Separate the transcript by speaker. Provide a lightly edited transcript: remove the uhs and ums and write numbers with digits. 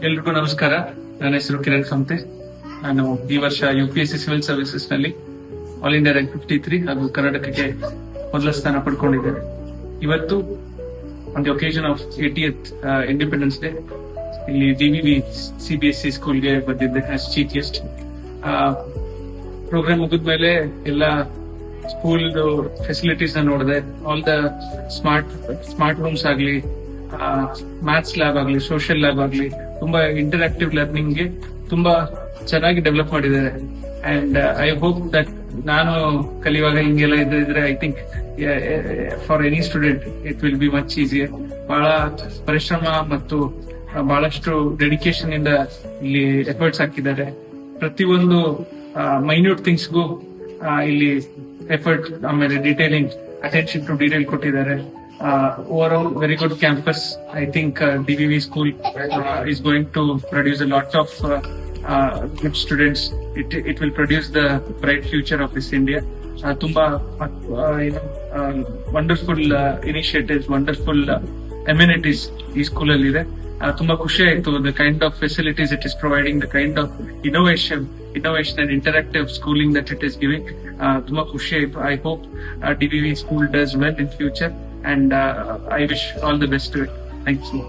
Speaker 1: ಎಲ್ರಿಗೂ ನಮಸ್ಕಾರ. ನನ್ನ ಹೆಸರು ಕಿರಣ್ ಸಂತೆ. ನಾನು ಈ ವರ್ಷ UPSC ಸಿವಿಲ್ ಸರ್ವಿಸಸ್ ನಲ್ಲಿ ಆಲ್ ಇಂಡಿಯಾ ರ್ಯಾಂಕ್ 53 ಹಾಗೂ ಕರ್ನಾಟಕಕ್ಕೆ ಮೊದಲ ಸ್ಥಾನ ಪಡ್ಕೊಂಡಿದ್ದೇನೆ. ಇವತ್ತು on the occasion of 80th independence day ಇಲ್ಲಿ DVV CBSE ಸ್ಕೂಲ್ಗೆ ಬಂದಿದ್ದೆ ಆಸ್ ಚೀಫ್ ಗೆಸ್ಟ್. ಪ್ರೋಗ್ರಾಮ್ ಮುಗಿದ್ಮೇಲೆ ಎಲ್ಲ ಸ್ಕೂಲ್ ಫೆಸಿಲಿಟೀಸ್ ನ ನೋಡಿದೆ. ಆಲ್ ದ ಸ್ಮಾರ್ಟ್ ರೂಮ್ಸ್ ಆಗ್ಲಿ, ಮ್ಯಾಥ್ಸ್ ಲ್ಯಾಬ್ ಆಗ್ಲಿ, ಸೋಷಿಯಲ್ ಲ್ಯಾಬ್ ಆಗ್ಲಿ, ತುಂಬಾ ಇಂಟರಾಕ್ಟಿವ್ ಲರ್ನಿಂಗ್ ಗೆ ತುಂಬಾ ಚೆನ್ನಾಗಿ ಡೆವಲಪ್ ಮಾಡಿದ್ದಾರೆ. ಅಂಡ್ ಐ ಹೋಪ್ ದಟ್ ನಾನು ಕಲಿಯುವಾಗ ಹಿಂಗೆಲ್ಲ ಇದ್ರೆ I think for any student it will be much easier. ಬಹಳ ಪರಿಶ್ರಮ ಮತ್ತು ಬಹಳಷ್ಟು ಡೆಡಿಕೇಶನ್ ಇಂದ ಇಲ್ಲಿ ಎಫರ್ಟ್ಸ್ ಹಾಕಿದ್ದಾರೆ. ಪ್ರತಿಯೊಂದು ಮೈನ್ಯೂಟ್ ಥಿಂಗ್ಸ್ಗೂ ಇಲ್ಲಿ ಎಫರ್ಟ್, ಆಮೇಲೆ ಡೀಟೇಲಿಂಗ್, ಅಟೆನ್ಷನ್ ಟು ಡೀಟೇಲ್ ಕೊಟ್ಟಿದ್ದಾರೆ. Overall, very good campus. I think DVV school is going to produce a lot of good students. It will produce the bright future of this India. Tumba, wonderful initiatives, wonderful amenities ee school alli ide. Tumba khushi aitu the kind of facilities it is providing, the kind of innovation and interactive schooling that it is giving. Tumba khushi aitu. I hope DVV school does well in future. And I wish all the best to it. Thank you.